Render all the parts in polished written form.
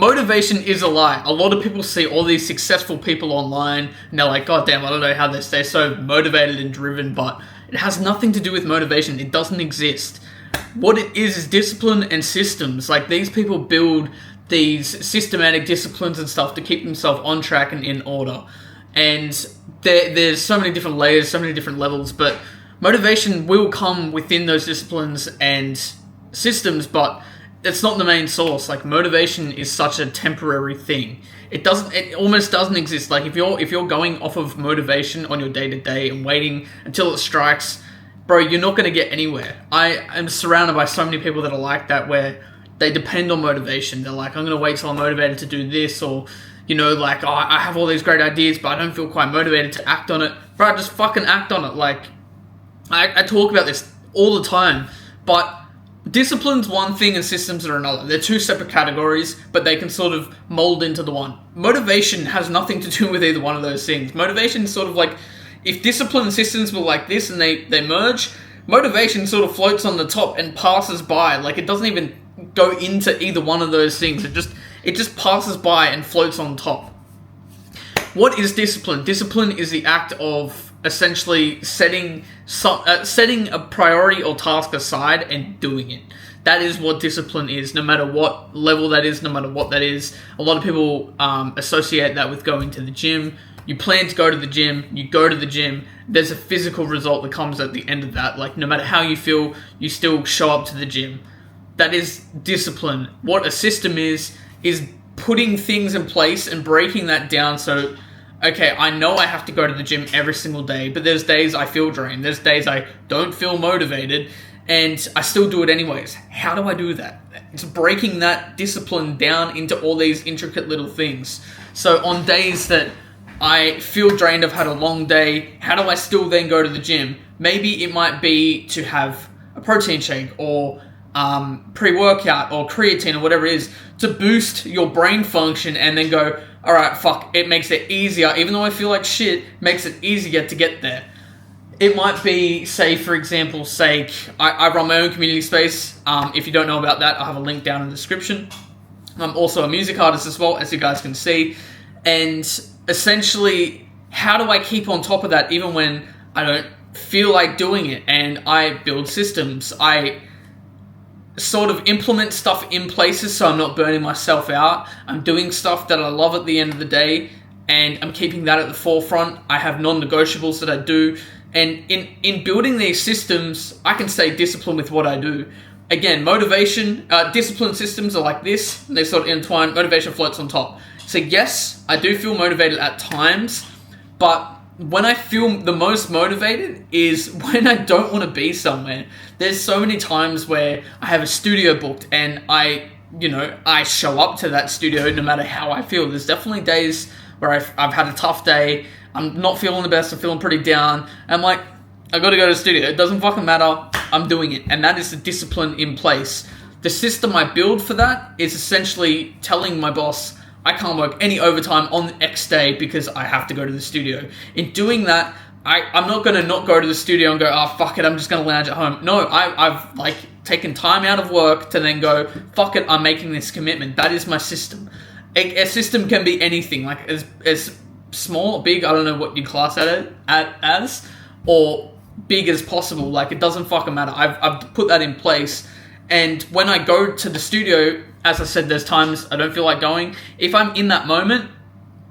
motivation is a lie. A lot of people see all these successful people online and they're like, God damn, I don't know how they stay so motivated and driven, but it has nothing to do with motivation. It doesn't exist. What it is discipline and systems. Like, these people build these systematic disciplines and stuff to keep themselves on track and in order. And there's so many different layers, so many different levels, but motivation will come within those disciplines and systems, but it's not the main source. Like, motivation is such a temporary thing. It almost doesn't exist. Like, if you're going off of motivation on your day-to-day and waiting until it strikes, bro, you're not going to get anywhere. I am surrounded by so many people that are like that, where they depend on motivation. They're like, I'm going to wait till I'm motivated to do this, or, you know, like, oh, I have all these great ideas, but I don't feel quite motivated to act on it. Bro, just fucking act on it. Like, I talk about this all the time, but discipline's one thing and systems are another. They're two separate categories, but they can sort of mold into the one. Motivation has nothing to do with either one of those things. Motivation is sort of like, if discipline and systems were like this and they merge, motivation sort of floats on the top and passes by. Like, it doesn't even go into either one of those things. It just passes by and floats on top. What is discipline? Discipline is the act of essentially setting a priority or task aside and doing it. That is what discipline is, no matter what level that is, no matter what that is. A lot of people associate that with going to the gym. You plan to go to the gym, you go to the gym, there's a physical result that comes at the end of that. Like, no matter how you feel, you still show up to the gym. That is discipline. What a system is putting things in place and breaking that down. So, okay, I know I have to go to the gym every single day, but there's days I feel drained. There's days I don't feel motivated, and I still do it anyways. How do I do that? It's breaking that discipline down into all these intricate little things. So on days that I feel drained, I've had a long day, how do I still then go to the gym? Maybe it might be to have a protein shake or pre-workout or creatine or whatever it is to boost your brain function, and then go, alright, fuck, it makes it easier, even though I feel like shit, makes it easier to get there. It might be, say, for example's sake, I run my own community space. If you don't know about that, I'll have a link down in the description. I'm also a music artist as well, as you guys can see. And essentially, how do I keep on top of that even when I don't feel like doing it? And I build systems. I sort of implement stuff in places so I'm not burning myself out. I'm doing stuff that I love at the end of the day, and I'm keeping that at the forefront. I have non-negotiables that I do. And in building these systems, I can stay disciplined with what I do. Again, motivation, discipline systems are like this. They sort of intertwine. Motivation floats on top. So yes, I do feel motivated at times, but when I feel the most motivated is when I don't want to be somewhere. There's so many times where I have a studio booked and I show up to that studio no matter how I feel. There's definitely days where I've had a tough day. I'm not feeling the best. I'm feeling pretty down. I'm like, I got to go to the studio. It doesn't fucking matter. I'm doing it. And that is the discipline in place. The system I build for that is essentially telling my boss, I can't work any overtime on X day because I have to go to the studio. In doing that, I'm not going to not go to the studio and go, oh, fuck it, I'm just going to lounge at home. No, I've like taken time out of work to then go, fuck it, I'm making this commitment. That is my system. A system can be anything, like as small or big, I don't know what you class it as, or big as possible. Like, it doesn't fucking matter. I've put that in place. And when I go to the studio, as I said, there's times I don't feel like going. If I'm in that moment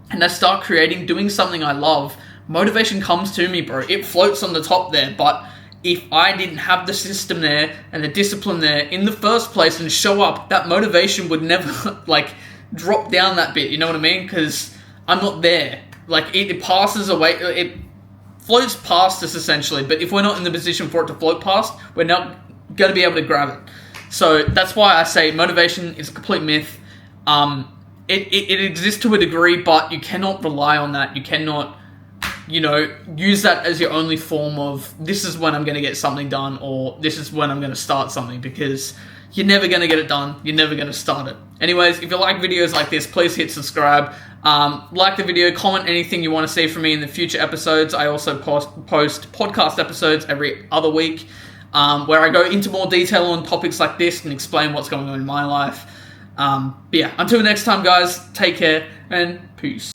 and I start creating, doing something I love, motivation comes to me, bro. It floats on the top there. But if I didn't have the system there and the discipline there in the first place and show up, that motivation would never like drop down that bit. You know what I mean? Because I'm not there. Like, it passes away. It floats past us essentially. But if we're not in the position for it to float past, we're not going to be able to grab it. So that's why I say motivation is a complete myth. It exists to a degree, but you cannot rely on that. You cannot, use that as your only form of, this is when I'm going to get something done, or this is when I'm going to start something, because you're never going to get it done. You're never going to start it. Anyways, if you like videos like this, please hit subscribe. Like the video, comment anything you want to see from me in the future episodes. I also post podcast episodes every other week, where I go into more detail on topics like this and explain what's going on in my life. But yeah, until next time, guys, take care and peace.